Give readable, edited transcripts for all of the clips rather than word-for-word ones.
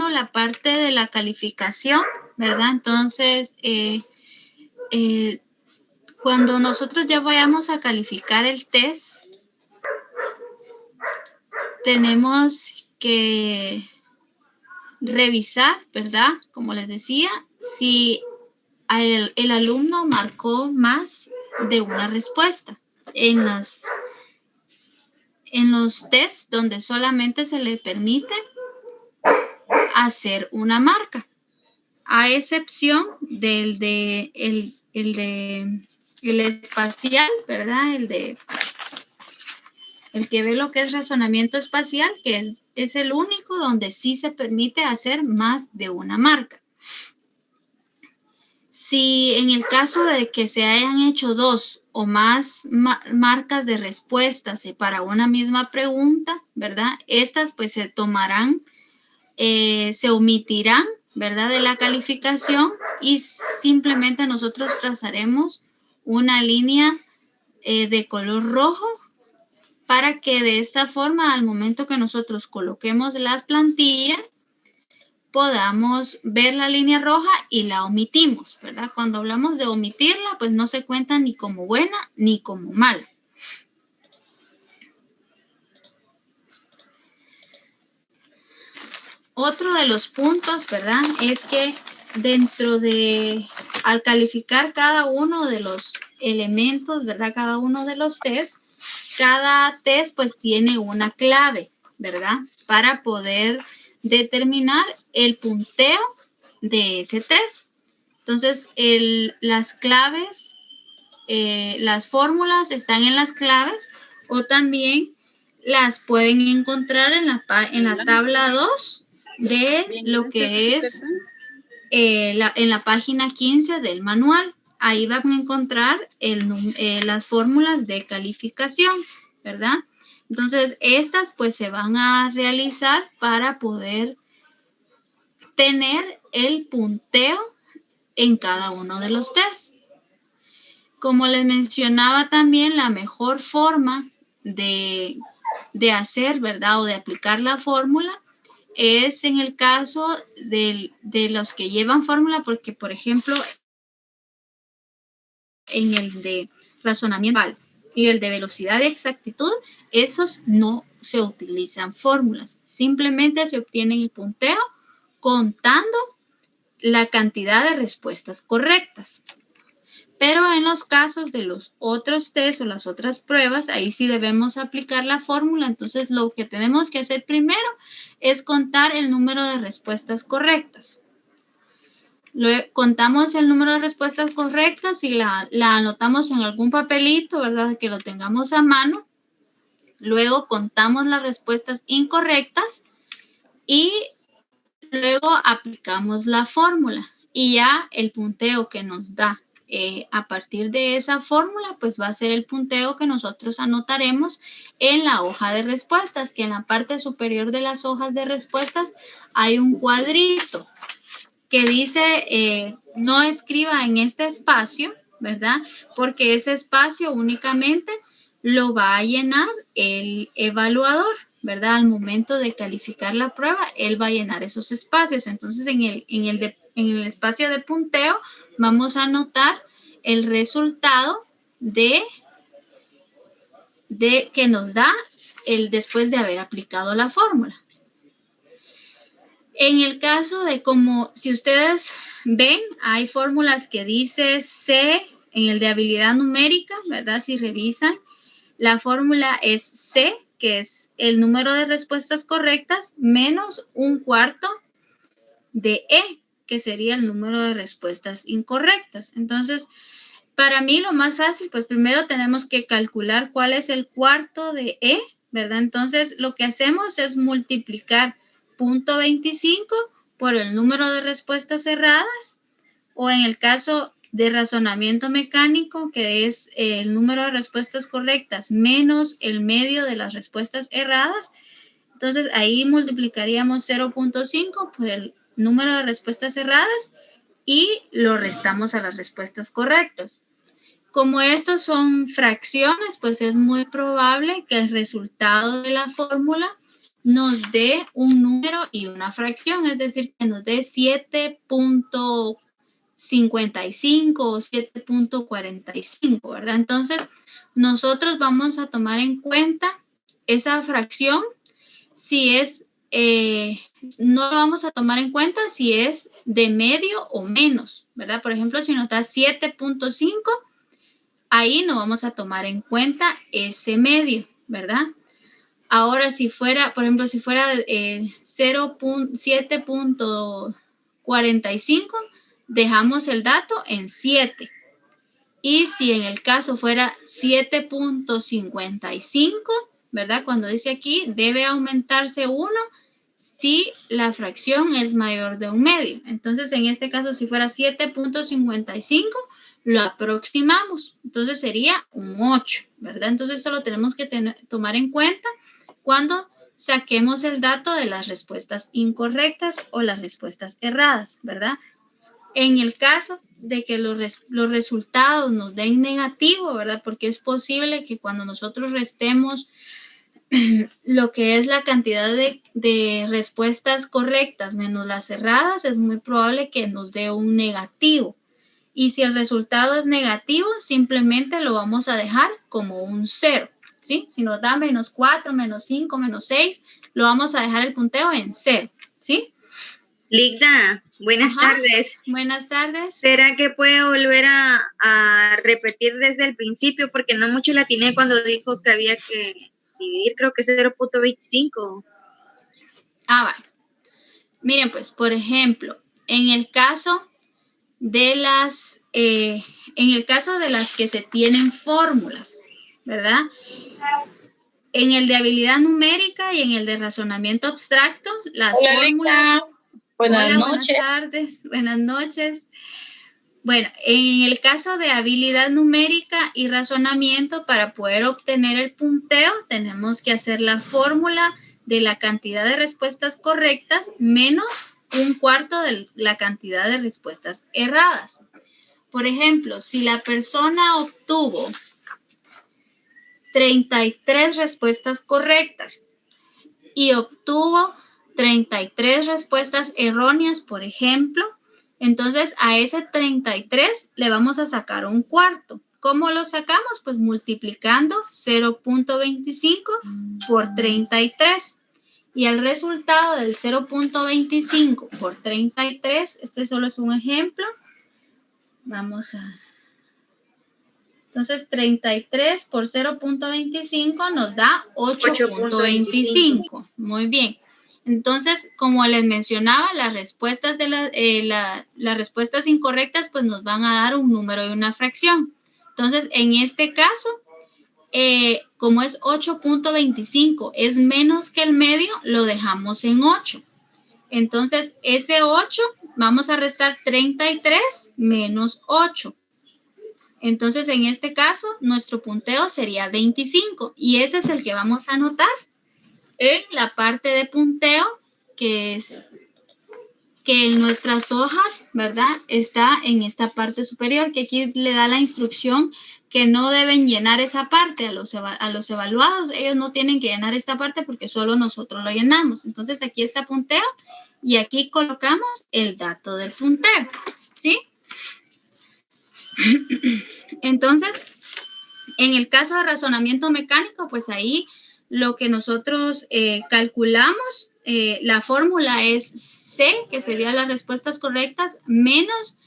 primero la parte de la calificación, ¿verdad? Entonces, cuando nosotros ya vayamos a calificar el test, tenemos que revisar, ¿verdad? Como les decía, si el alumno marcó más de una respuesta en los tests donde solamente se le permite hacer una marca, a excepción del de el espacial, ¿verdad? El que ve lo que es razonamiento espacial, que es el único donde sí se permite hacer más de una marca. Si en el caso de que se hayan hecho 2 o más marcas de respuestas para una misma pregunta, ¿verdad? Estas pues se tomarán, se omitirán, ¿verdad? De la calificación y simplemente nosotros trazaremos una línea de color rojo para que de esta forma, al momento que nosotros coloquemos las plantillas, podamos ver la línea roja y la omitimos, ¿verdad? Cuando hablamos de omitirla, pues no se cuenta ni como buena ni como mala. Otro de los puntos, ¿verdad? Es que al calificar cada uno de los elementos, ¿verdad? Cada uno de los tests, cada test pues tiene una clave, ¿verdad? Para poder determinar el punteo de ese test. Entonces, las claves, las fórmulas están en las claves o también las pueden encontrar en la tabla 2 de lo que es en la página 15 del manual. Ahí van a encontrar las fórmulas de calificación, ¿verdad? Entonces, estas pues se van a realizar para poder tener el punteo en cada uno de los tests. Como les mencionaba también, la mejor forma de hacer, ¿verdad? O de aplicar la fórmula es en el caso de los que llevan fórmula, porque, por ejemplo, en el de razonamiento y el de velocidad de exactitud, esos no se utilizan fórmulas. Simplemente se obtiene el punteo contando la cantidad de respuestas correctas. Pero en los casos de los otros test o las otras pruebas, ahí sí debemos aplicar la fórmula. Entonces, lo que tenemos que hacer primero es contar el número de respuestas correctas. Contamos el número de respuestas correctas y la anotamos en algún papelito, ¿verdad? Que lo tengamos a mano. Luego contamos las respuestas incorrectas y luego aplicamos la fórmula. Y ya el punteo que nos da a partir de esa fórmula, pues va a ser el punteo que nosotros anotaremos en la hoja de respuestas, que en la parte superior de las hojas de respuestas hay un cuadrito que dice no escriba en este espacio, ¿verdad? Porque ese espacio únicamente lo va a llenar el evaluador, ¿verdad? Al momento de calificar la prueba, él va a llenar esos espacios. Entonces, en el espacio de punteo, vamos a anotar el resultado de que nos da después de haber aplicado la fórmula. En el caso de como, si ustedes ven, hay fórmulas que dice C en el de habilidad numérica, ¿verdad? Si revisan, la fórmula es C, que es el número de respuestas correctas, menos 1/4 de E, que sería el número de respuestas incorrectas. Entonces, para mí lo más fácil, pues primero tenemos que calcular cuál es el cuarto de E, ¿verdad? Entonces, lo que hacemos es multiplicar 0.25 por el número de respuestas erradas, o en el caso de razonamiento mecánico, que es el número de respuestas correctas menos el medio de las respuestas erradas. Entonces, ahí multiplicaríamos 0.5 por el número de respuestas erradas y lo restamos a las respuestas correctas. Como estos son fracciones, pues es muy probable que el resultado de la fórmula nos dé un número y una fracción, es decir, que nos dé 7.55 o 7.45, ¿verdad? Entonces, nosotros vamos a tomar en cuenta esa fracción si es, no lo vamos a tomar en cuenta si es de medio o menos, ¿verdad? Por ejemplo, si nos da 7.5, ahí no vamos a tomar en cuenta ese medio, ¿verdad? Ahora, si fuera, por ejemplo, si fuera 7.45, dejamos el dato en 7. Y si en el caso fuera 7.55, ¿verdad? Cuando dice aquí, debe aumentarse 1 si la fracción es mayor de un medio. Entonces, en este caso, si fuera 7.55, lo aproximamos. Entonces, sería un 8, ¿verdad? Entonces, eso lo tenemos que tomar en cuenta cuando saquemos el dato de las respuestas incorrectas o las respuestas erradas, ¿verdad? En el caso de que los resultados nos den negativo, ¿verdad? Porque es posible que cuando nosotros restemos lo que es la cantidad de respuestas correctas menos las erradas, es muy probable que nos dé un negativo. Y si el resultado es negativo, simplemente lo vamos a dejar como un 0, ¿sí? Si nos da menos 4, menos 5, menos 6, lo vamos a dejar el punteo en 0, ¿sí? Ligda, buenas tardes. Buenas tardes. ¿Será que puede volver a repetir desde el principio? Porque no mucho la atiné cuando dijo que había que dividir, creo que 0.25. Vale. Miren, pues, por ejemplo, en el caso de las que se tienen fórmulas, ¿verdad? En el de habilidad numérica y en el de razonamiento abstracto, las fórmulas. Buenas noches. Buenas tardes, buenas noches. Bueno, en el caso de habilidad numérica y razonamiento, para poder obtener el punteo, tenemos que hacer la fórmula de la cantidad de respuestas correctas menos un cuarto de la cantidad de respuestas erradas. Por ejemplo, si la persona obtuvo 33 respuestas correctas y obtuvo 33 respuestas erróneas, por ejemplo, entonces a ese 33 le vamos a sacar un cuarto. ¿Cómo lo sacamos? Pues multiplicando 0.25 por 33. Y el resultado del 0.25 por 33, este solo es un ejemplo. Vamos a... Entonces, 33 por 0.25 nos da 8.25. Muy bien. Entonces, como les mencionaba, las respuestas las respuestas incorrectas pues nos van a dar un número y una fracción. Entonces, en este caso, como es 8.25, es menos que el medio, lo dejamos en 8. Entonces, ese 8, vamos a restar 33 menos 8. Entonces, en este caso, nuestro punteo sería 25 y ese es el que vamos a anotar en la parte de punteo, que es que en nuestras hojas, ¿verdad? Está en esta parte superior, que aquí le da la instrucción que no deben llenar esa parte a los evaluados. Ellos no tienen que llenar esta parte porque solo nosotros lo llenamos. Entonces, aquí está punteo y aquí colocamos el dato del punteo, ¿sí? Entonces, en el caso de razonamiento mecánico, pues ahí lo que nosotros calculamos, la fórmula es C, que serían las respuestas correctas, menos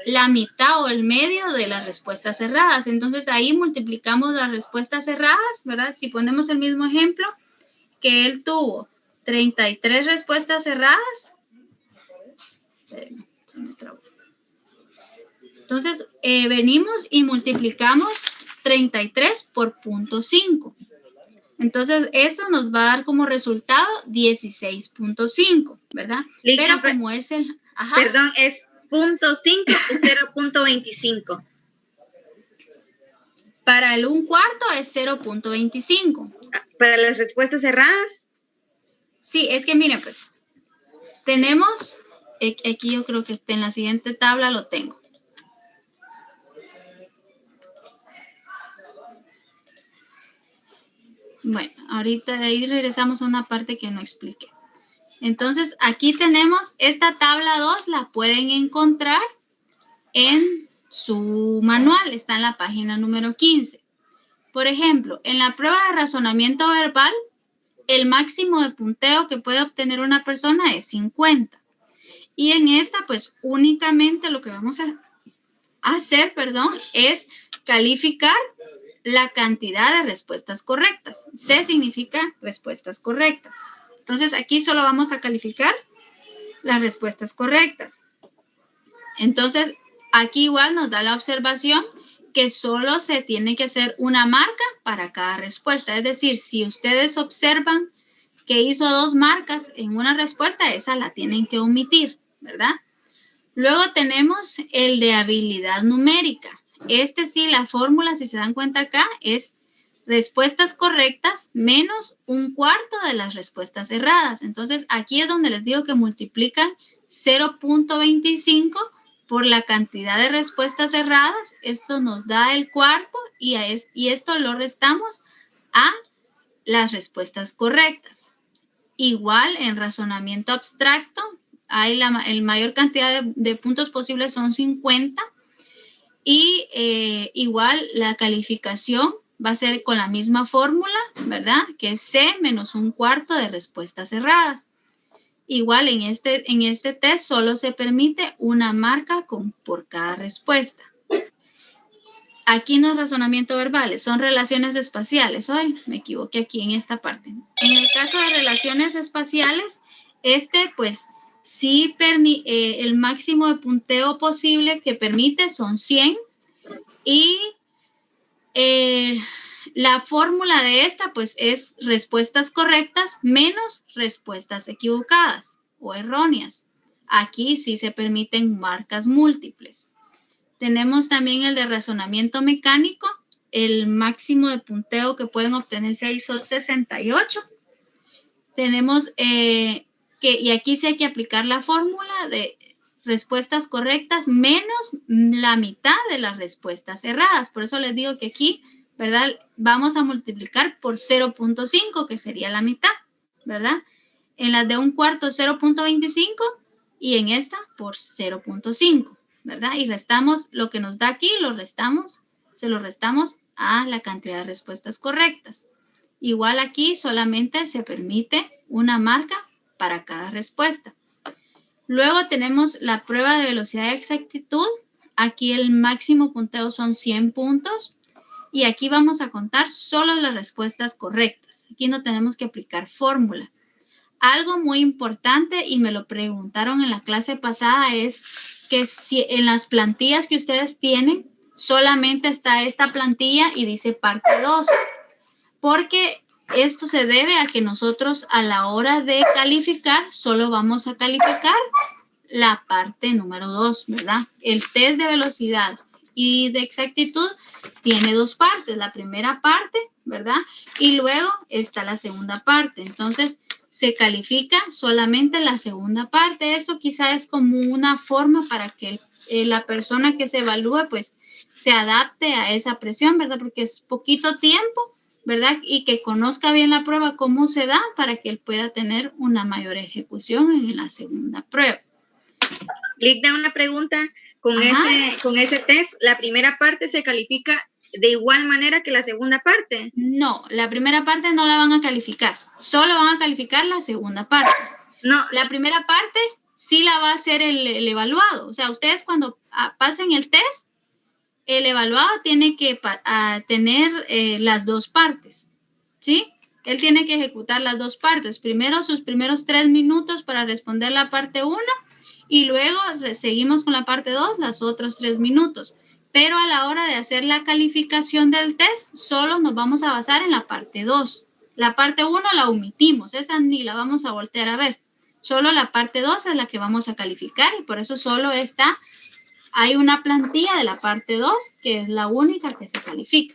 la mitad o el medio de las respuestas erradas. Entonces, ahí multiplicamos las respuestas erradas, ¿verdad? Si ponemos el mismo ejemplo, que él tuvo 33 respuestas erradas. Espérenme, se me trabó. Entonces, venimos y multiplicamos 33 por 0.5. Entonces, esto nos va a dar como resultado 16.5, ¿verdad? Pero como es el... Ajá. Perdón, ¿es 0.5 o 0.25? Para el 1/4 es 0.25. ¿Para las respuestas erradas? Sí, es que miren, pues, tenemos... Aquí yo creo que en la siguiente tabla lo tengo. Bueno, ahorita de ahí regresamos a una parte que no expliqué. Entonces, aquí tenemos esta tabla 2, la pueden encontrar en su manual, está en la página número 15. Por ejemplo, en la prueba de razonamiento verbal, el máximo de punteo que puede obtener una persona es 50. Y en esta, pues, únicamente lo que vamos a hacer, es calificar la cantidad de respuestas correctas. C significa respuestas correctas. Entonces, aquí solo vamos a calificar las respuestas correctas. Entonces, aquí igual nos da la observación que solo se tiene que hacer una marca para cada respuesta. Es decir, si ustedes observan que hizo 2 marcas en una respuesta, esa la tienen que omitir, ¿verdad? Luego tenemos el de habilidad numérica. Este sí, la fórmula, si se dan cuenta acá, es respuestas correctas menos 1/4 de las respuestas erradas. Entonces, aquí es donde les digo que multiplican 0.25 por la cantidad de respuestas erradas. Esto nos da el cuarto y esto lo restamos a las respuestas correctas. Igual en razonamiento abstracto, hay el mayor cantidad de puntos posibles son 50 y igual la calificación va a ser con la misma fórmula, ¿verdad? Que es C menos 1/4 de respuestas erradas. Igual en este test solo se permite una marca por cada respuesta. Aquí no es razonamiento verbal, son relaciones espaciales. Hoy me equivoqué aquí en esta parte. En el caso de relaciones espaciales, pues sí, el máximo de punteo posible que permite son 100 y la fórmula de esta pues es respuestas correctas menos respuestas equivocadas o erróneas. Aquí sí se permiten marcas múltiples. Tenemos también el de razonamiento mecánico. El máximo de punteo que pueden obtenerse ahí son 68. Tenemos y aquí sí hay que aplicar la fórmula de respuestas correctas menos la mitad de las respuestas erradas. Por eso les digo que aquí, ¿verdad? Vamos a multiplicar por 0.5, que sería la mitad, ¿verdad? En las de 1/4, 0.25 y en esta por 0.5, ¿verdad? Y restamos lo que nos da aquí, se lo restamos a la cantidad de respuestas correctas. Igual aquí solamente se permite una marca para cada respuesta. Luego tenemos la prueba de velocidad de exactitud. Aquí el máximo punteo son 100 puntos y aquí vamos a contar solo las respuestas correctas. Aquí no tenemos que aplicar fórmula. Algo muy importante y me lo preguntaron en la clase pasada es que si en las plantillas que ustedes tienen solamente está esta plantilla y dice parte 2. Porque esto se debe a que nosotros a la hora de calificar solo vamos a calificar la parte número 2, ¿verdad? El test de velocidad y de exactitud tiene 2 partes. La primera parte, ¿verdad? Y luego está la segunda parte. Entonces, se califica solamente la segunda parte. Eso quizá es como una forma para que la persona que se evalúe, pues, se adapte a esa presión, ¿verdad? Porque es poquito tiempo, ¿verdad? Y que conozca bien la prueba, cómo se da, para que él pueda tener una mayor ejecución en la segunda prueba. Lic, da una pregunta. Con ese test, ¿la primera parte se califica de igual manera que la segunda parte? No, la primera parte no la van a calificar. Solo van a calificar la segunda parte. No. La primera parte sí la va a hacer el evaluado. O sea, ustedes cuando pasen el test, el evaluado tiene que tener las 2 partes, ¿sí? Él tiene que ejecutar las 2 partes. Primero sus primeros 3 minutos para responder la parte 1 y luego seguimos con la parte 2, los otros 3 minutos. Pero a la hora de hacer la calificación del test, solo nos vamos a basar en la parte 2. La parte 1 la omitimos, esa ni la vamos a voltear a ver. Solo la parte 2 es la que vamos a calificar y por eso solo hay una plantilla de la parte 2 que es la única que se califica.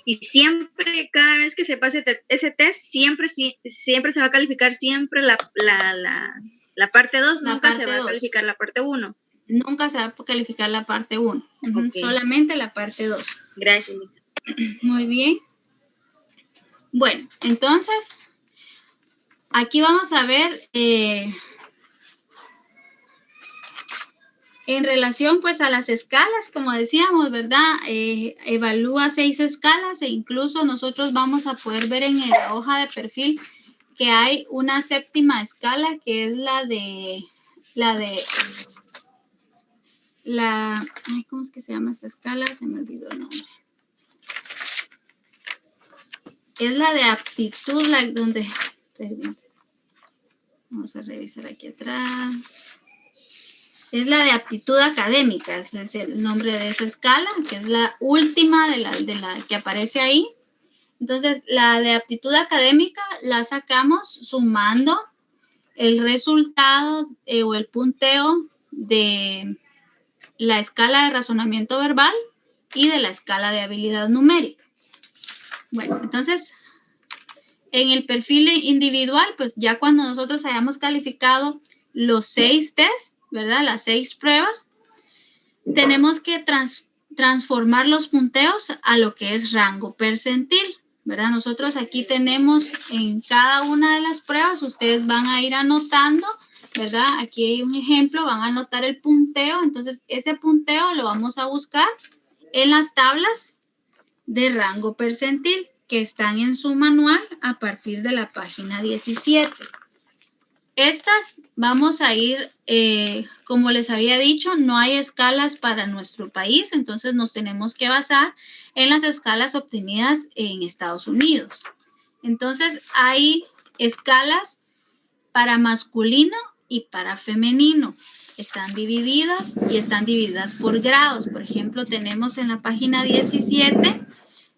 Y siempre, cada vez que se pase ese test, siempre se va a calificar siempre la parte 2, nunca se va a calificar la parte 1. Nunca se va a calificar la parte 1, okay. Solamente la parte 2. Gracias. Muy bien. Bueno, entonces, aquí vamos a ver en relación pues a las escalas, como decíamos, ¿verdad? Evalúa 6 escalas e incluso nosotros vamos a poder ver en la hoja de perfil que hay una 7ª escala que es ay, ¿cómo es que se llama esta escala? Se me olvidó el nombre. Es la de aptitud, donde, vamos a revisar aquí atrás. Es la de aptitud académica, ese es el nombre de esa escala, que es la última de la que aparece ahí. Entonces, la de aptitud académica la sacamos sumando el resultado o el punteo de la escala de razonamiento verbal y de la escala de habilidad numérica. Bueno, entonces, en el perfil individual, pues ya cuando nosotros hayamos calificado los 6 tests, ¿verdad? Las 6 pruebas, tenemos que transformar los punteos a lo que es rango percentil, ¿verdad? Nosotros aquí tenemos en cada una de las pruebas, ustedes van a ir anotando, ¿verdad? Aquí hay un ejemplo, van a anotar el punteo, entonces ese punteo lo vamos a buscar en las tablas de rango percentil que están en su manual a partir de la página 17. Estas vamos a ir, como les había dicho, no hay escalas para nuestro país, entonces nos tenemos que basar en las escalas obtenidas en Estados Unidos. Entonces hay escalas para masculino y para femenino. Están divididas y están divididas por grados. Por ejemplo, tenemos en la página 17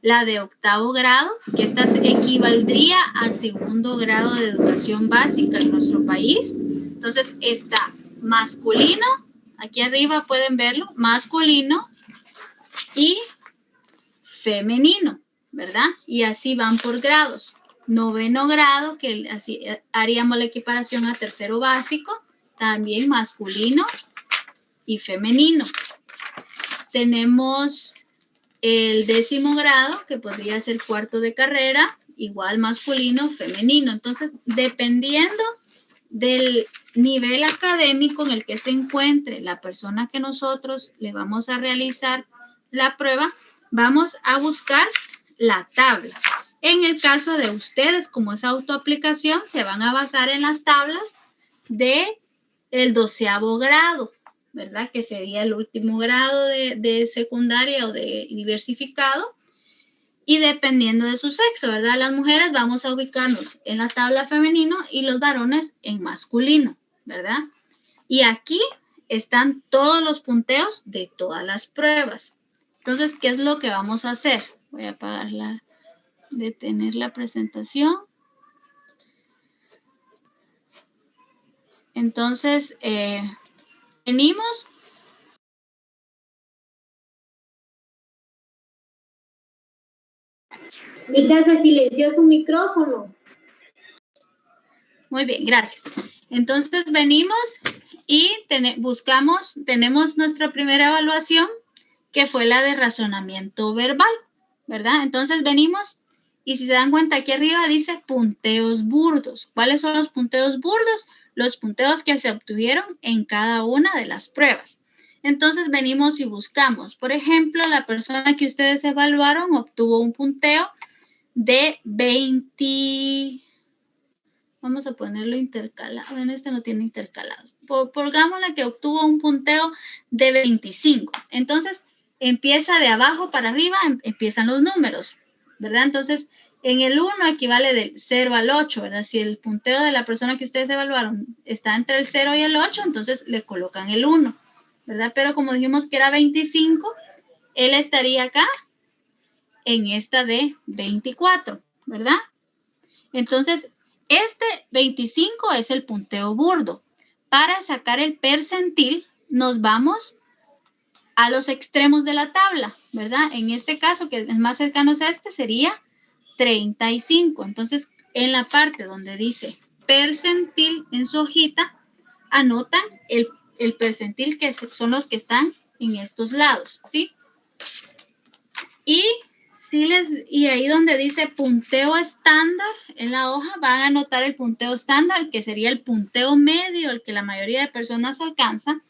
la de 8º grado, que esta equivaldría a 2º grado de educación básica en nuestro país. Entonces está masculino, aquí arriba pueden verlo, masculino y femenino, ¿verdad? Y así van por grados. 9º grado, que así haríamos la equiparación a 3º básico, también masculino y femenino. Tenemos el 10º grado, que podría ser 4º de carrera, igual masculino, femenino. Entonces, dependiendo del nivel académico en el que se encuentre la persona que nosotros le vamos a realizar la prueba, vamos a buscar la tabla. En el caso de ustedes, como es autoaplicación, se van a basar en las tablas del 12º grado, ¿verdad? Que sería el último grado de secundaria o de diversificado. Y dependiendo de su sexo, ¿verdad? Las mujeres vamos a ubicarnos en la tabla femenino y los varones en masculino, ¿verdad? Y aquí están todos los punteos de todas las pruebas. Entonces, ¿qué es lo que vamos a hacer? Voy a detener la presentación. Entonces, venimos. Mita, se silenció su micrófono. Muy bien, gracias. Entonces venimos y tenemos nuestra primera evaluación, que fue la de razonamiento verbal, ¿verdad? Entonces venimos y si se dan cuenta aquí arriba dice punteos burdos. ¿Cuáles son los punteos burdos? Los punteos que se obtuvieron en cada una de las pruebas. Entonces venimos y buscamos. Por ejemplo, la persona que ustedes evaluaron obtuvo un punteo de 20, vamos a ponerlo intercalado, en este no tiene intercalado. Pongámosle que obtuvo un punteo de 25. Entonces, empieza de abajo para arriba, empiezan los números, ¿verdad? Entonces, en el 1 equivale del 0 al 8, ¿verdad? Si el punteo de la persona que ustedes evaluaron está entre el 0 y el 8, entonces le colocan el 1, ¿verdad? Pero como dijimos que era 25, él estaría acá en esta de 24, ¿verdad? Entonces, este 25 es el punteo burdo. Para sacar el percentil, nos vamos a los extremos de la tabla, ¿verdad? En este caso, que es más cercano a este, sería 35. Entonces, en la parte donde dice percentil en su hojita, anotan el percentil, que son los que están en estos lados, ¿sí? Y y ahí donde dice punteo estándar en la hoja, van a anotar el punteo estándar, que sería el punteo medio, el que la mayoría de personas alcanza,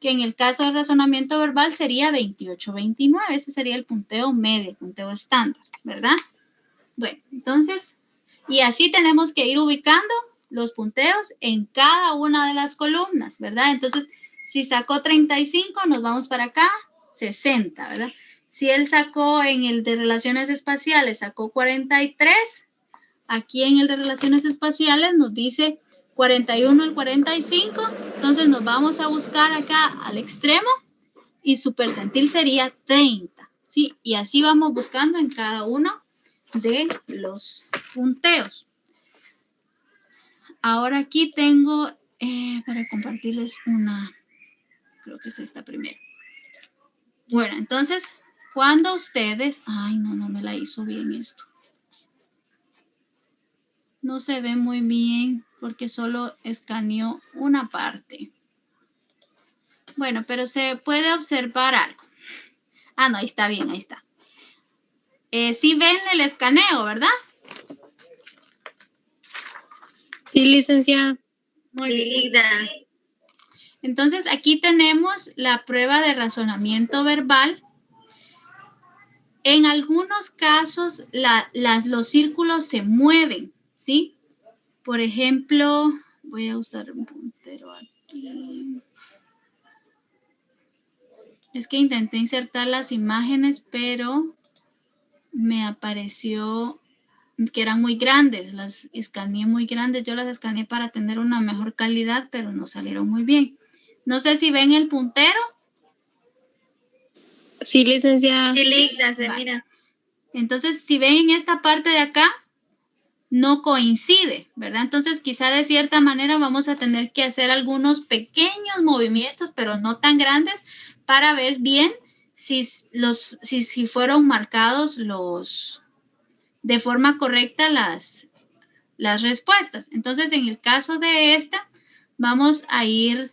que en el caso de razonamiento verbal sería 28-29, ese sería el punteo medio, el punteo estándar, ¿verdad? Bueno, entonces, y así tenemos que ir ubicando los punteos en cada una de las columnas, ¿verdad? Entonces, si sacó 35, nos vamos para acá, 60, ¿verdad? Si él sacó en el de relaciones espaciales, sacó 43, aquí en el de relaciones espaciales nos dice 41 al 45, entonces nos vamos a buscar acá al extremo y su percentil sería 30, ¿sí? Y así vamos buscando en cada uno de los punteos. Ahora aquí tengo, para compartirles una, creo que es esta primero. Bueno, entonces, cuando ustedes, ay, no me la hizo bien esto. No se ve muy bien porque solo escaneó una parte. Bueno, pero se puede observar algo. Ah, no, ahí está bien, ahí está. Sí ven el escaneo, ¿verdad? Sí, licenciada. Muy bien. Entonces, aquí tenemos la prueba de razonamiento verbal. En algunos casos, los círculos se mueven, ¿sí? Por ejemplo, voy a usar un puntero aquí. Es que intenté insertar las imágenes, pero me apareció que eran muy grandes. Las escaneé muy grandes. Yo las escaneé para tener una mejor calidad, pero no salieron muy bien. No sé si ven el puntero. Sí, licenciada. Sí, Ligda, se Vale. mira. Entonces, si ven esta parte de acá, no coincide, ¿verdad? Entonces, quizá de cierta manera vamos a tener que hacer algunos pequeños movimientos, pero no tan grandes, para ver bien si fueron marcados de forma correcta las respuestas. Entonces, en el caso de esta, vamos a ir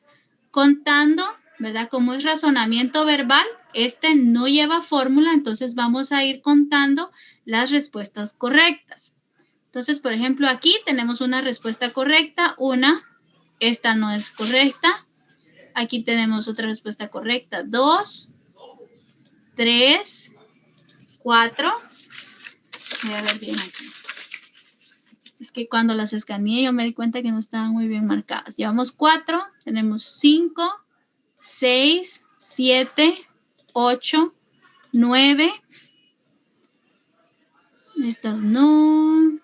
contando, ¿verdad? Como es razonamiento verbal, este no lleva fórmula, entonces vamos a ir contando las respuestas correctas. Entonces, por ejemplo, aquí tenemos una respuesta correcta, esta no es correcta. Aquí tenemos otra respuesta correcta, 2, 3, 4. Voy a ver bien aquí. Es que cuando las escaneé yo me di cuenta que no estaban muy bien marcadas. Llevamos 4, tenemos 5, 6, 7, 8, 9. Estas no.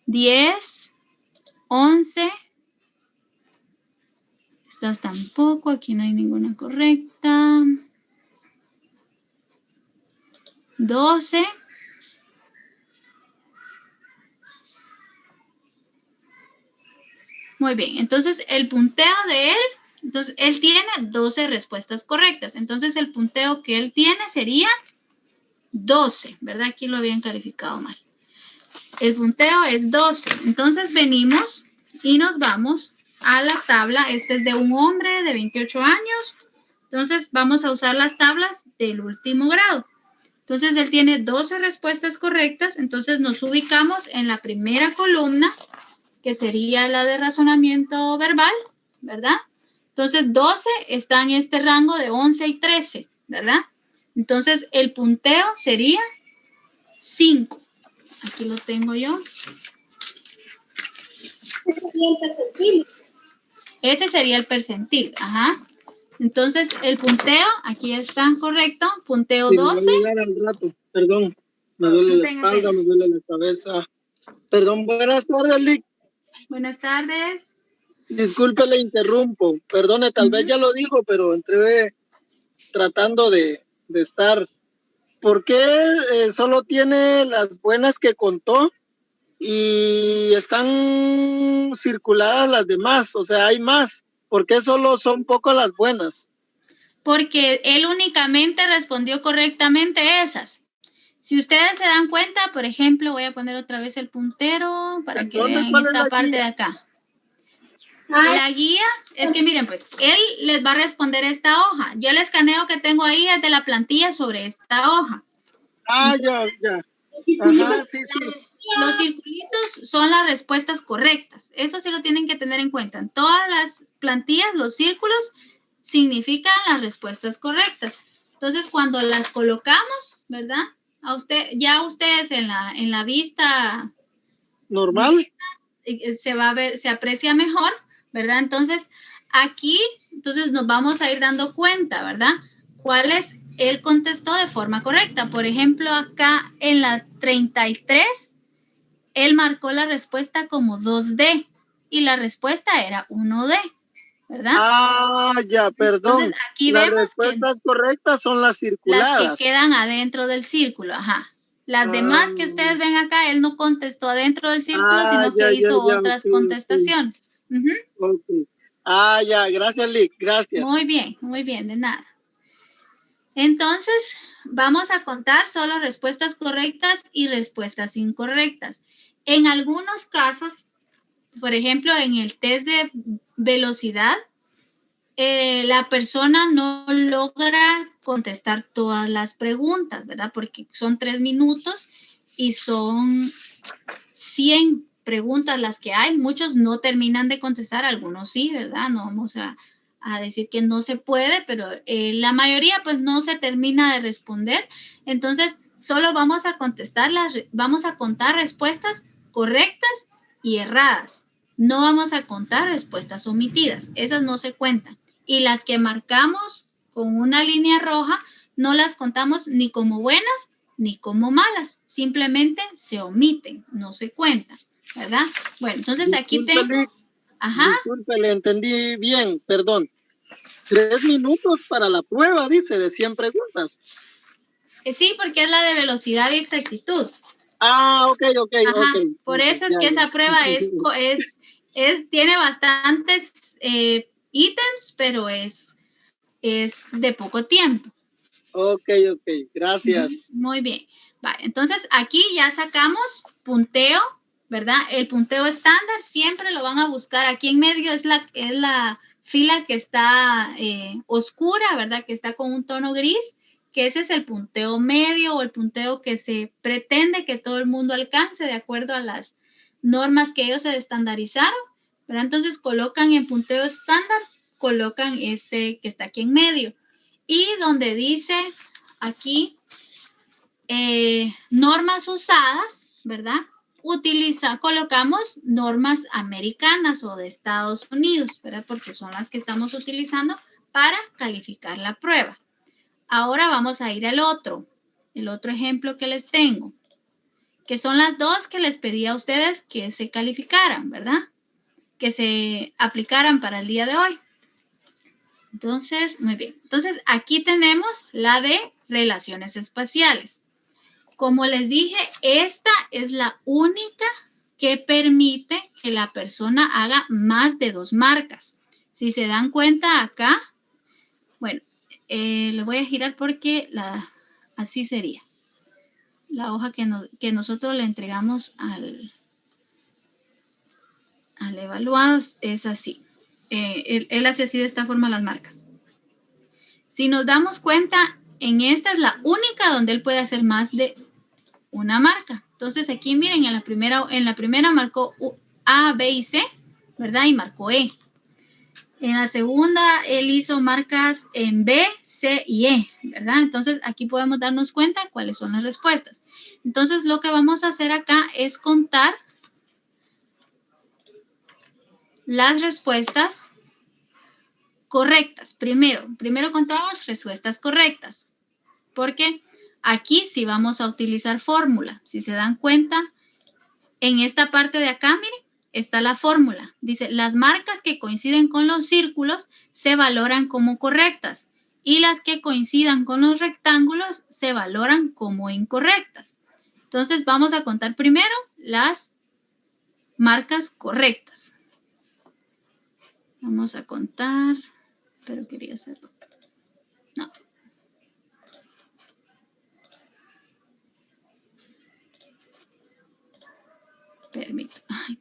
10, 11. Estas tampoco, aquí no hay ninguna correcta. 12. Muy bien, entonces el punteo de él, entonces él tiene 12 respuestas correctas. Entonces el punteo que él tiene sería 12, ¿verdad? Aquí lo habían calificado mal. El punteo es 12. Entonces venimos y nos vamos a la tabla. Este es de un hombre de 28 años. Entonces vamos a usar las tablas del último grado. Entonces él tiene 12 respuestas correctas. Entonces nos ubicamos en la primera columna, que sería la de razonamiento verbal, ¿verdad? Entonces 12 está en este rango de 11 y 13, ¿verdad? Entonces el punteo sería 5. Aquí lo tengo yo. Ese sería el percentil. Ajá. Entonces, el punteo, aquí está correcto. Punteo sí, 12. Me voy a llegar al rato. Perdón, me duele la espalda, me duele la cabeza. Perdón, buenas tardes, Lick. Buenas tardes. Disculpe, le interrumpo. Perdone, tal vez ya lo dijo, pero entré tratando de estar. ¿Por qué solo tiene las buenas que contó y están circuladas las demás? O sea, hay más. ¿Por qué solo son pocas las buenas? Porque él únicamente respondió correctamente esas. Si ustedes se dan cuenta, por ejemplo, voy a poner otra vez el puntero para que vean esta parte de acá. La guía es que miren, pues, él les va a responder esta hoja. Yo el escaneo que tengo ahí es de la plantilla sobre esta hoja. Ya. Ajá, sí. Los circulitos son las respuestas correctas. Eso sí lo tienen que tener en cuenta. En todas las plantillas, los círculos significan las respuestas correctas. Entonces, cuando las colocamos, ¿verdad? Ustedes en la vista normal se va a ver, se aprecia mejor, ¿verdad? Entonces, aquí, nos vamos a ir dando cuenta, ¿verdad? ¿Cuál es? Él contestó de forma correcta. Por ejemplo, acá en la 33, él marcó la respuesta como 2D y la respuesta era 1D, ¿verdad? Ya, perdón. Entonces, aquí las vemos respuestas correctas son las circuladas. Las que quedan adentro del círculo, ajá. Las demás que ustedes ven acá, él no contestó adentro del círculo, sino que hizo otras contestaciones. Okay. Ya, gracias, Lick, gracias. Muy bien, de nada. Entonces, vamos a contar solo respuestas correctas y respuestas incorrectas. En algunos casos, por ejemplo, en el test de velocidad, la persona no logra contestar todas las preguntas, ¿verdad? Porque son 3 minutos y son 100 preguntas las que hay. Muchos no terminan de contestar, algunos sí, ¿verdad? No vamos a decir que no se puede, pero la mayoría pues no se termina de responder. Entonces, solo vamos a contar respuestas correctas y erradas. No vamos a contar respuestas omitidas. Esas no se cuentan. Y las que marcamos con una línea roja, no las contamos ni como buenas ni como malas. Simplemente se omiten, no se cuentan, ¿verdad? Bueno, entonces aquí tengo... Ajá. Disculpe, le entendí bien, perdón. 3 minutos para la prueba, dice, de 100 preguntas. Sí, porque es la de velocidad y exactitud. Ok. Por eso es que esa prueba tiene bastantes ítems, pero es de poco tiempo. Ok, gracias. Muy bien. Vale, entonces aquí ya sacamos punteo, ¿verdad? El punteo estándar siempre lo van a buscar. Aquí en medio es la fila que está oscura, ¿verdad? Que está con un tono gris, que ese es el punteo medio o el punteo que se pretende que todo el mundo alcance de acuerdo a las normas que ellos se estandarizaron, ¿verdad? Entonces colocan en punteo estándar, colocan este que está aquí en medio. Y donde dice aquí normas usadas, ¿verdad? Colocamos normas americanas o de Estados Unidos, ¿verdad? Porque son las que estamos utilizando para calificar la prueba. Ahora vamos a ir el otro ejemplo que les tengo, que son las dos que les pedí a ustedes que se calificaran, ¿verdad? Que se aplicaran para el día de hoy. Entonces, muy bien. Entonces, aquí tenemos la de relaciones espaciales. Como les dije, esta es la única que permite que la persona haga más de 2 marcas. Si se dan cuenta acá, bueno, lo voy a girar porque así sería. La hoja que nosotros le entregamos al evaluado es así. Él hace así de esta forma las marcas. Si nos damos cuenta, en esta es la única donde él puede hacer más de una marca. Entonces aquí miren, en la primera marcó A, B y C, ¿verdad? Y marcó E. En la segunda él hizo marcas en B, C y E, ¿verdad? Entonces aquí podemos darnos cuenta cuáles son las respuestas. Entonces lo que vamos a hacer acá es contar las respuestas correctas. Primero contamos respuestas correctas, porque aquí sí vamos a utilizar fórmula. Si se dan cuenta, en esta parte de acá, miren, está la fórmula. Dice, las marcas que coinciden con los círculos se valoran como correctas y las que coincidan con los rectángulos se valoran como incorrectas. Entonces, vamos a contar primero las marcas correctas. Vamos a contar, pero quería hacerlo. No. Permítame.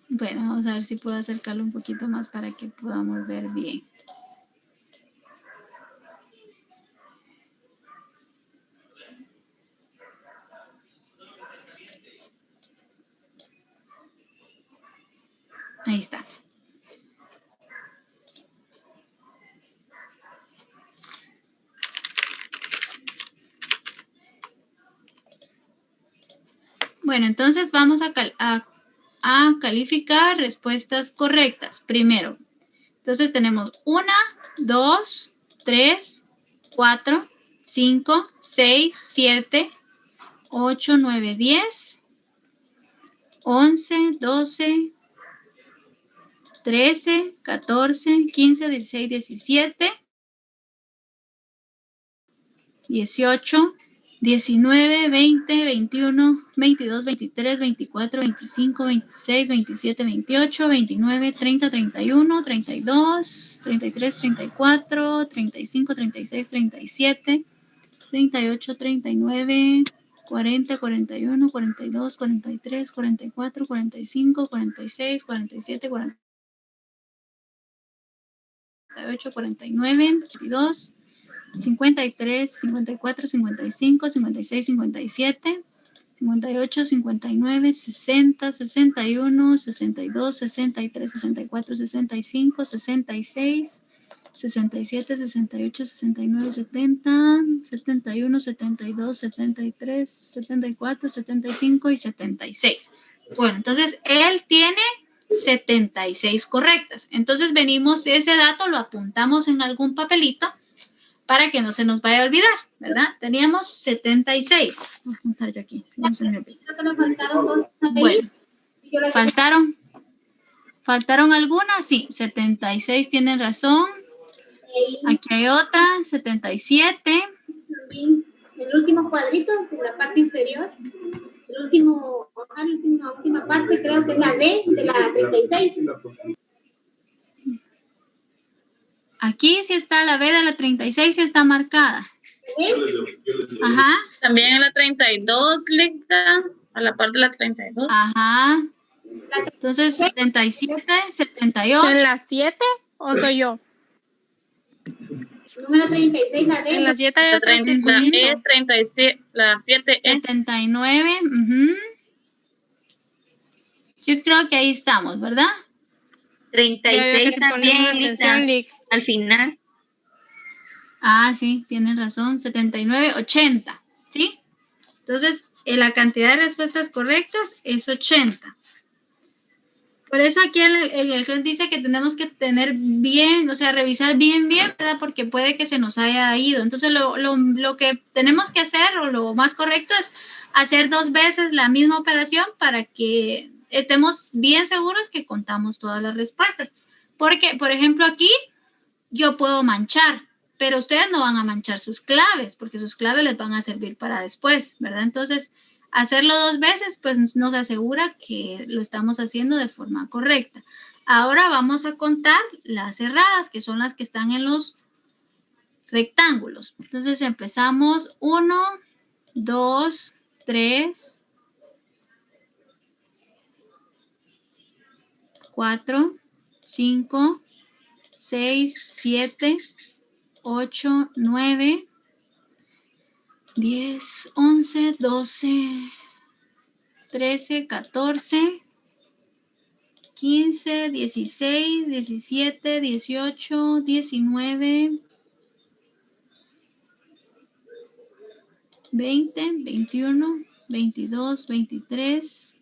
Bueno, vamos a ver si puedo acercarlo un poquito más para que podamos ver bien. Ahí está. Bueno, entonces vamos a calificar respuestas correctas. Primero, entonces tenemos 1, 2, 3, 4, 5, 6, 7, 8, 9, 10, 11, 12, 13, 14, 15, 16, 17, 18, 19, 20, 21, 22, 23, 24, 25, 26, 27, 28, 29, 30, 31, 32, 33, 34, 35, 36, 37, 38, 39, 40, 41, 42, 43, 44, 45, 46, 47, 48, 49, 52, 53, 54, 55, 56, 57, 58, 59, 60, 61, 62, 63, 64, 65, 66, 67, 68, 69, 70, 71, 72, 73, 74, 75 y 76. Bueno, entonces él tiene 76 correctas. Entonces venimos, ese dato lo apuntamos en algún papelito para que no se nos vaya a olvidar, ¿verdad? Teníamos 76. Voy a apuntar yo aquí, si no se me olvida. Bueno, ¿faltaron algunas? Sí, 76 tienen razón. Aquí hay otra, 77. El último cuadrito, en la parte inferior, la última parte, creo que es la B de la 36. Aquí sí está la B de la 36, sí está marcada. Ajá. También en la 32, Licta, a la parte de la 32. Ajá. Entonces, 77, 78. ¿En las 7 o soy yo? Número 36, la D. En las 7 hay La, otro 30, la circulito. E, 37, la 7E. 79. Yo creo que ahí estamos, ¿verdad? 36 también, Licta, al final. Ah, sí, tienes razón. 79, 80. ¿Sí? Entonces, la cantidad de respuestas correctas es 80. Por eso aquí el juez dice que tenemos que tener bien, o sea, revisar bien, ¿verdad? Porque puede que se nos haya ido. Entonces, lo que tenemos que hacer, o lo más correcto, es hacer 2 veces la misma operación para que estemos bien seguros que contamos todas las respuestas. Porque, por ejemplo, aquí yo puedo manchar, pero ustedes no van a manchar sus claves, porque sus claves les van a servir para después, ¿verdad? Entonces, hacerlo 2 veces, pues nos asegura que lo estamos haciendo de forma correcta. Ahora vamos a contar las cerradas, que son las que están en los rectángulos. Entonces empezamos 1, 2, 3, 4, 5, 6, 7, 8, 9, 10, 11, 12, 13, 14, 15, 16, 17, 18, 19, 20, 21, 22, 23,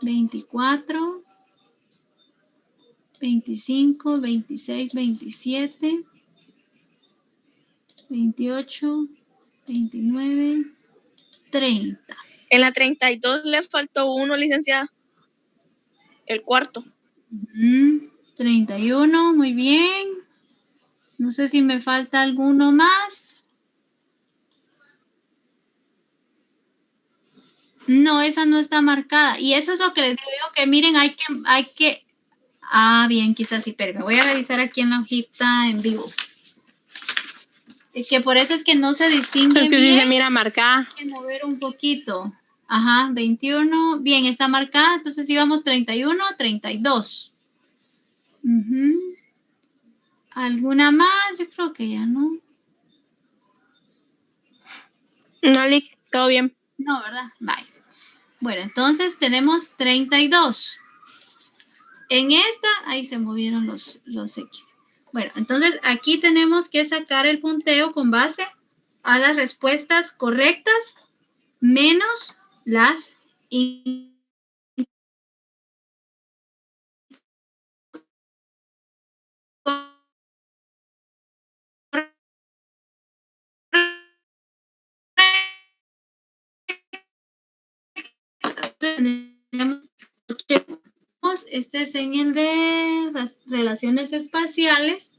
24, 25, 26, 27, 28, 29, 30. En la 32 le faltó uno, licenciada. El cuarto. 31, muy bien. No sé si me falta alguno más. No, esa no está marcada. Y eso es lo que les digo que miren, hay que. Ah, bien, quizás sí, pero me voy a revisar aquí en la hojita en vivo. Es que por eso es que no se distingue Es que bien. sí se mira marcada. Hay que mover un poquito. Ajá, 21. Bien, está marcada. Entonces íbamos 31, 32. ¿Alguna más? Yo creo que ya no. No, Lick, todo bien. No, ¿verdad? Vale. Bueno, entonces tenemos 32. En esta, ahí se movieron los X. Bueno, entonces aquí tenemos que sacar el punteo con base a las respuestas correctas menos las este es en el de relaciones espaciales.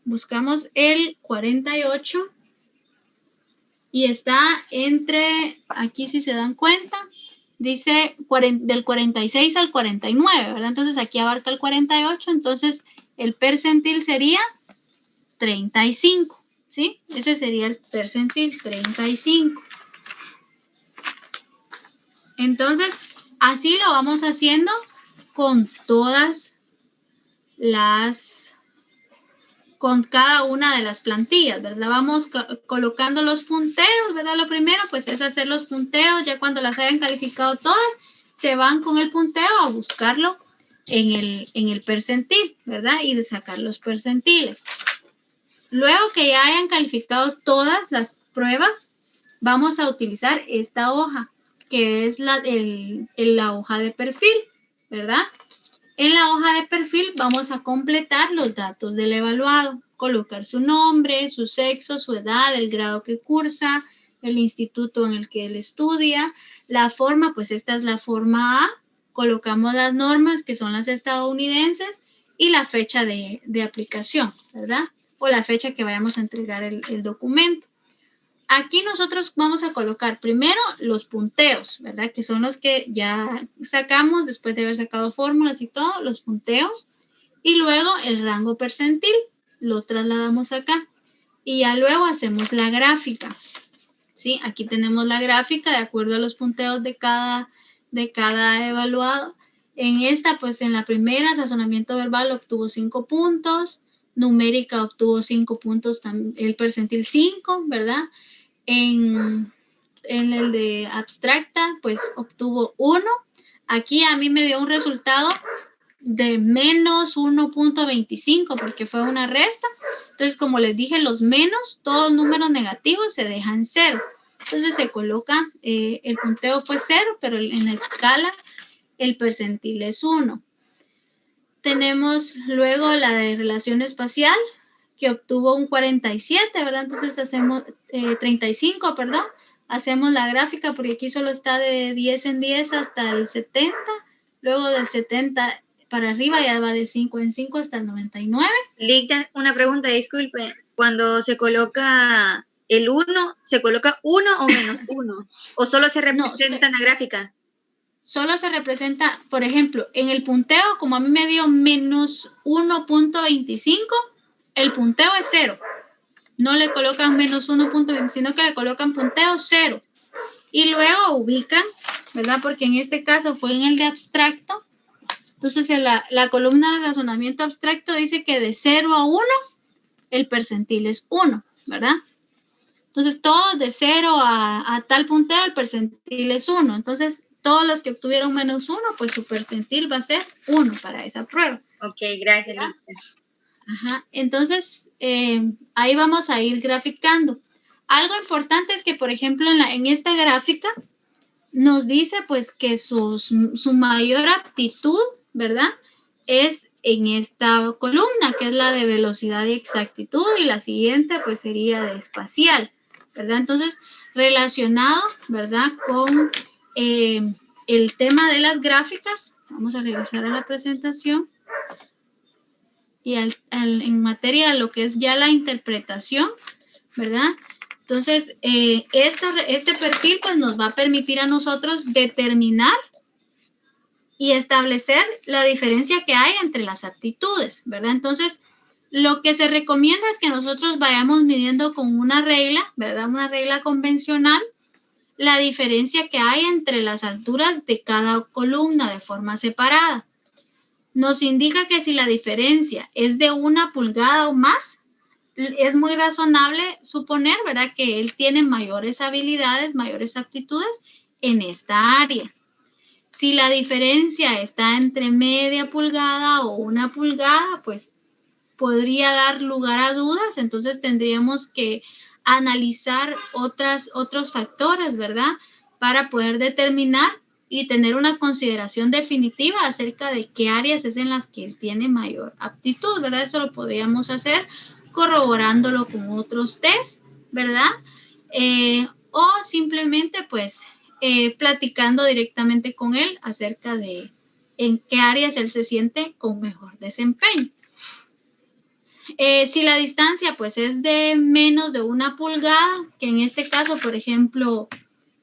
Buscamos el 48 y está entre, aquí si se dan cuenta, dice del 46 al 49, ¿verdad? Entonces aquí abarca el 48, entonces el percentil sería 35, ¿sí? Ese sería el percentil, 35. Entonces, así lo vamos haciendo con todas con cada una de las plantillas, ¿verdad? Vamos colocando los punteos, ¿verdad? Lo primero, pues, es hacer los punteos. Ya cuando las hayan calificado todas, se van con el punteo a buscarlo en el percentil, ¿verdad? Y de sacar los percentiles. Luego que ya hayan calificado todas las pruebas, vamos a utilizar esta hoja, que es la hoja de perfil, ¿verdad? En la hoja de perfil vamos a completar los datos del evaluado, colocar su nombre, su sexo, su edad, el grado que cursa, el instituto en el que él estudia, la forma, pues esta es la forma A, colocamos las normas que son las estadounidenses y la fecha de aplicación, ¿verdad? O la fecha que vayamos a entregar el documento. Aquí nosotros vamos a colocar primero los punteos, ¿verdad? Que son los que ya sacamos después de haber sacado fórmulas y todo, los punteos. Y luego el rango percentil, lo trasladamos acá. Y ya luego hacemos la gráfica, ¿sí? Aquí tenemos la gráfica de acuerdo a los punteos de cada evaluado. En esta, pues en la primera, razonamiento verbal obtuvo 5 puntos, numérica obtuvo 5 puntos, el percentil 5, ¿verdad? En el de abstracta, pues obtuvo 1. Aquí a mí me dio un resultado de menos 1.25 porque fue una resta. Entonces, como les dije, los menos, todos números negativos se dejan 0. Entonces se coloca, el punteo fue 0, pero en la escala el percentil es 1. Tenemos luego la de relación espacial, que obtuvo un 47, ¿verdad? Entonces hacemos 35, perdón. Hacemos la gráfica porque aquí solo está de 10 en 10 hasta el 70. Luego del 70 para arriba ya va de 5 en 5 hasta el 99. Lita, una pregunta, disculpe. Cuando se coloca el 1, ¿se coloca 1 o menos 1? ¿O solo se representa en la gráfica? Solo se representa, por ejemplo, en el punteo, como a mí me dio menos 1.25, el punteo es 0. No le colocan menos 1.20, sino que le colocan punteo 0. Y luego ubican, ¿verdad? Porque en este caso fue en el de abstracto. Entonces, en la columna de razonamiento abstracto dice que de 0 a 1, el percentil es 1, ¿verdad? Entonces, todos de 0 a tal punteo, el percentil es 1. Entonces, todos los que obtuvieron menos 1, pues su percentil va a ser 1 para esa prueba. Ok, gracias, Lita. Ajá, entonces ahí vamos a ir graficando. Algo importante es que, por ejemplo, en esta gráfica nos dice pues que su mayor aptitud, ¿verdad? Es en esta columna, que es la de velocidad y exactitud, y la siguiente pues sería de espacial, ¿verdad? Entonces, relacionado, ¿verdad? Con el tema de las gráficas, vamos a regresar a la presentación. Y en materia de lo que es ya la interpretación, ¿verdad? Entonces, este perfil pues nos va a permitir a nosotros determinar y establecer la diferencia que hay entre las aptitudes, ¿verdad? Entonces, lo que se recomienda es que nosotros vayamos midiendo con una regla, ¿verdad? Una regla convencional, la diferencia que hay entre las alturas de cada columna de forma separada. Nos indica que si la diferencia es de 1 pulgada o más, es muy razonable suponer, ¿verdad?, que él tiene mayores habilidades, mayores aptitudes en esta área. Si la diferencia está entre media pulgada o 1 pulgada, pues podría dar lugar a dudas, entonces tendríamos que analizar otros factores, ¿verdad? Para poder determinar y tener una consideración definitiva acerca de qué áreas es en las que él tiene mayor aptitud, ¿verdad? Eso lo podríamos hacer corroborándolo con otros test, ¿verdad? O simplemente, pues, platicando directamente con él acerca de en qué áreas él se siente con mejor desempeño. Si la distancia pues es de menos de 1 pulgada, que en este caso, por ejemplo,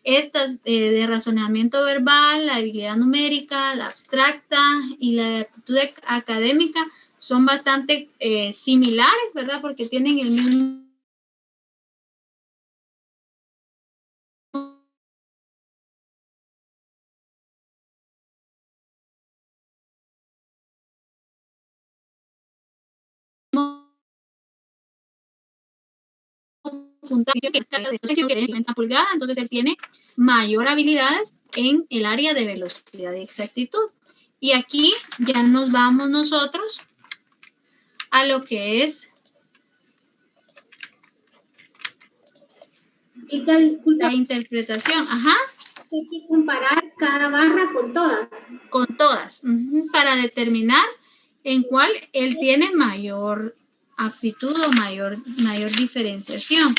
estas de razonamiento verbal, la habilidad numérica, la abstracta y la de aptitud académica son bastante similares, ¿verdad? Porque tienen el mismo puntaje de 1 pulgada, entonces él tiene mayor habilidades en el área de velocidad y exactitud. Y aquí ya nos vamos nosotros a lo que es la interpretación. Ajá. Hay que comparar cada barra con todas. Con todas, para determinar en cuál él tiene mayor aptitud o mayor diferenciación.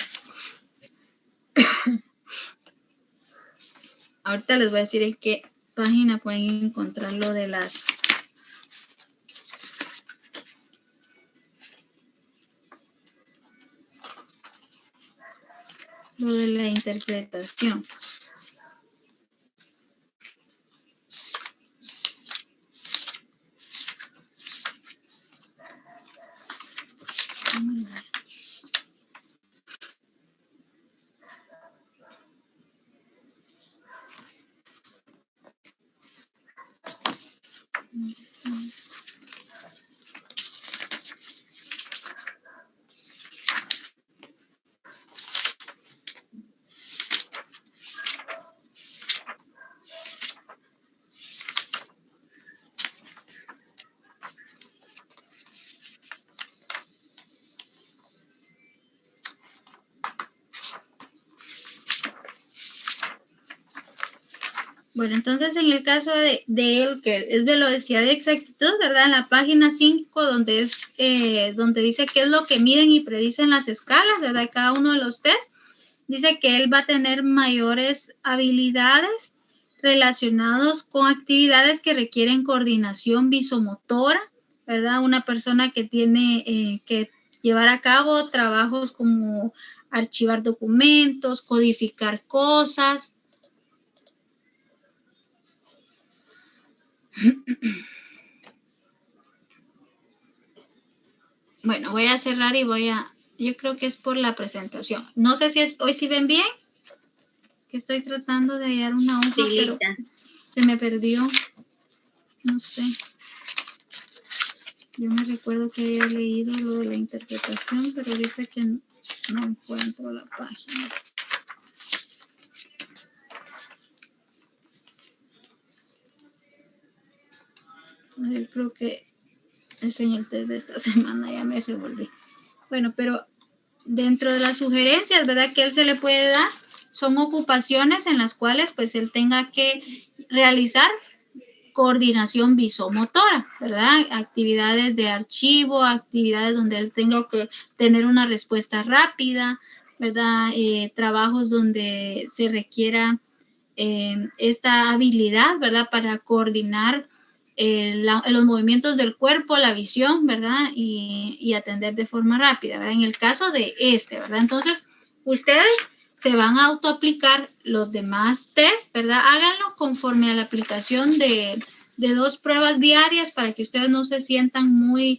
Ahorita les voy a decir en qué página pueden encontrar lo de las... lo de la interpretación. Bueno, entonces en el caso de él, que es velocidad de exactitud, ¿verdad? En la página 5, donde dice qué es lo que miden y predicen las escalas, ¿verdad? Cada uno de los test, dice que él va a tener mayores habilidades relacionados con actividades que requieren coordinación visomotora, ¿verdad? Una persona que tiene que llevar a cabo trabajos como archivar documentos, codificar cosas. Bueno, voy a cerrar y yo creo que es por la presentación. No sé si hoy sí ven bien. Es que estoy tratando de hallar una hoja, pero se me perdió. No sé. Yo me recuerdo que había leído lo de la interpretación, pero ahorita que no encuentro la página. Yo creo que es en el test de esta semana, ya me revolví. Bueno, pero dentro de las sugerencias, ¿verdad? Que él se le puede dar, son ocupaciones en las cuales pues él tenga que realizar coordinación visomotora, ¿verdad? Actividades de archivo, actividades donde él tenga que tener una respuesta rápida, ¿verdad? Trabajos donde se requiera esta habilidad, ¿verdad? Para coordinar los movimientos del cuerpo, la visión, ¿verdad? Y atender de forma rápida, ¿verdad? En el caso de ¿verdad? Entonces, ustedes se van a autoaplicar los demás test, ¿verdad? Háganlo conforme a la aplicación de 2 pruebas diarias para que ustedes no se sientan muy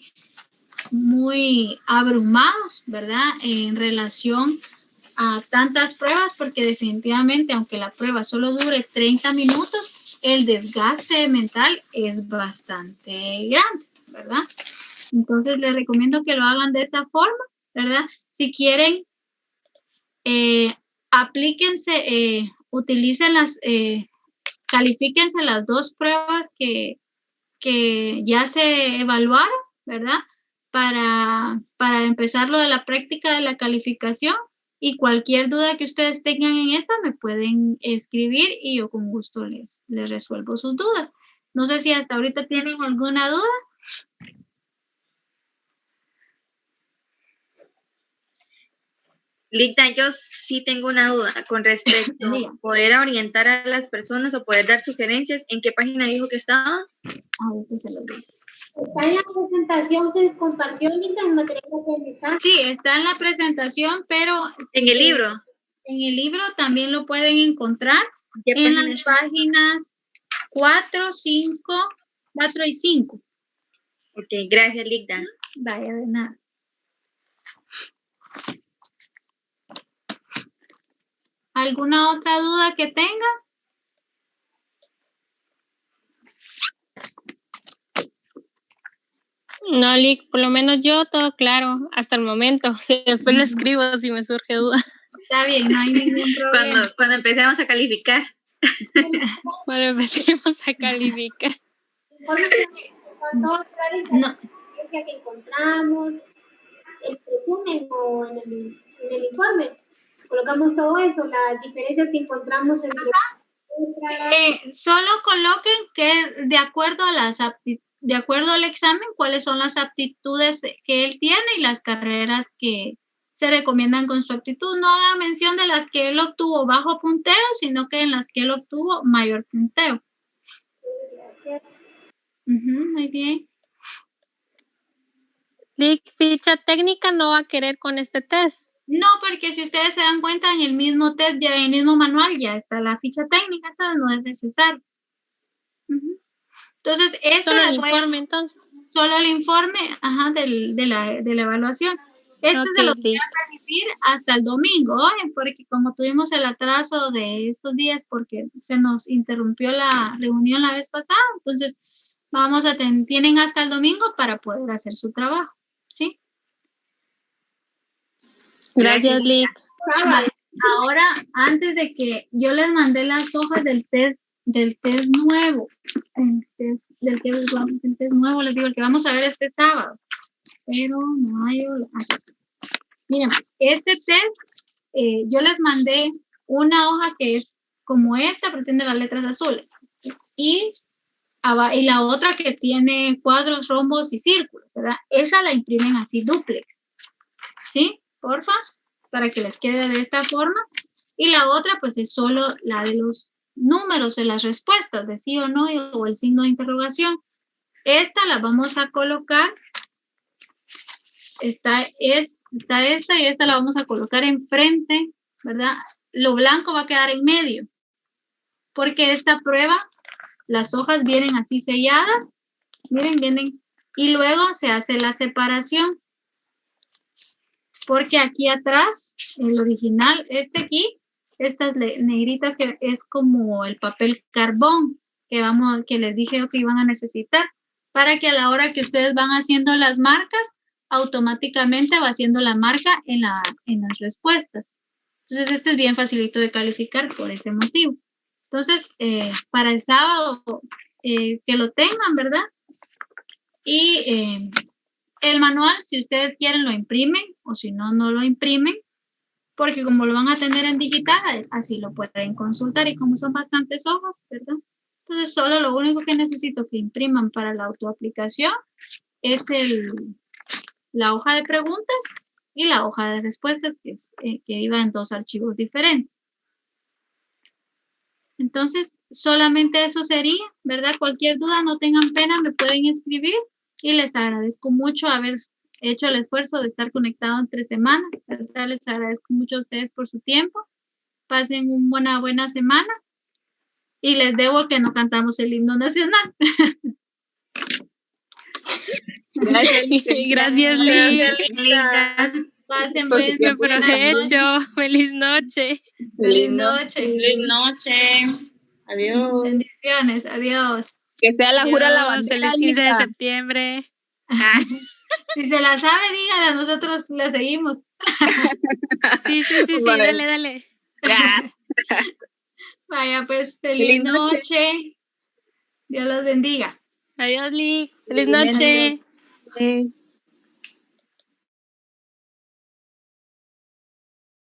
abrumados, ¿verdad? En relación a tantas pruebas, porque definitivamente, aunque la prueba solo dure 30 minutos, el desgaste mental es bastante grande, ¿verdad? Entonces, les recomiendo que lo hagan de esta forma, ¿verdad? Si quieren, aplíquense, utilicen califíquense las 2 pruebas que ya se evaluaron, ¿verdad? Para empezar lo de la práctica de la calificación, y cualquier duda que ustedes tengan en esta me pueden escribir y yo con gusto les resuelvo sus dudas. No sé si hasta ahorita tienen alguna duda. Ligda, yo sí tengo una duda con respecto a poder orientar a las personas o poder dar sugerencias. ¿En qué página dijo que estaba? A ver si se lo digo. Está en la presentación que compartió Ligda en material de aprendizaje. Sí, está en la presentación, pero... ¿En el libro? En el libro también lo pueden encontrar ¿Qué en página las es? páginas 4 y 5. Ok, gracias, Ligda. Vaya, de nada. ¿Alguna otra duda que tenga? No, Lick, por lo menos yo todo claro hasta el momento. Después le escribo si me surge duda. Está bien, no hay ningún problema. Cuando empecemos a calificar. Cuando empecemos a calificar. Cuando No. que encontramos, el resumen o en el informe, colocamos todo eso, las diferencias que encontramos entre Solo coloquen que de acuerdo al examen, cuáles son las aptitudes que él tiene y las carreras que se recomiendan con su aptitud. No haga mención de las que él obtuvo bajo punteo, sino que en las que él obtuvo mayor punteo. Muy bien. Lick, ficha técnica no va a querer con este test. No, porque si ustedes se dan cuenta, en el mismo test, ya en el mismo manual, ya está la ficha técnica, entonces no es necesario. Entonces, Solo el informe, entonces. Solo el informe, de la evaluación. Se lo voy a transmitir hasta el domingo, porque como tuvimos el atraso de estos días, porque se nos interrumpió la reunión la vez pasada, entonces tienen hasta el domingo para poder hacer su trabajo, ¿sí? Gracias, Lick. Ahora, antes de que yo les mandé las hojas del test nuevo, el test nuevo, les digo, el que vamos a ver este sábado, pero no hay. Miren, este test, yo les mandé una hoja que es como esta, pero tiene las letras azules, y la otra que tiene cuadros, rombos y círculos, ¿verdad? Esa la imprimen así dúplex, ¿sí? Porfa, para que les quede de esta forma. Y la otra, pues, es solo la de los números de las respuestas, de sí o no, o el signo de interrogación. Esta la vamos a colocar, esta y esta la vamos a colocar enfrente, ¿verdad? Lo blanco va a quedar en medio, porque esta prueba, las hojas vienen así selladas, miren, vienen, y luego se hace la separación, porque aquí atrás, el original, estas negritas que es como el papel carbón que les dije que iban a necesitar, para que a la hora que ustedes van haciendo las marcas, automáticamente va haciendo la marca en las respuestas. Entonces, este es bien facilito de calificar por ese motivo. Entonces, para el sábado, que lo tengan, ¿verdad? Y el manual, si ustedes quieren, lo imprimen, o si no, no lo imprimen, porque como lo van a tener en digital, así lo pueden consultar, y como son bastantes hojas, ¿verdad? Entonces, solo lo único que necesito que impriman para la autoaplicación es la hoja de preguntas y la hoja de respuestas, que iba en 2 archivos diferentes. Entonces, solamente eso sería, ¿verdad? Cualquier duda, no tengan pena, me pueden escribir, y les agradezco mucho haber hecho el esfuerzo de estar conectado entre semanas, ¿verdad? Les agradezco mucho a ustedes por su tiempo. Pasen una buena semana, y les debo que no cantamos el himno nacional. Gracias, Linda. Pasen buen provecho. Feliz noche. Feliz noche. Feliz noche. Adiós. Bendiciones. Adiós. Que sea la jura la bandera. Feliz 15 de septiembre. Si se la sabe, dígala, nosotros la seguimos. Sí, Vale. dale. Vaya, pues feliz noche. Dios los bendiga. Adiós, Lee. Feliz noche. Sí.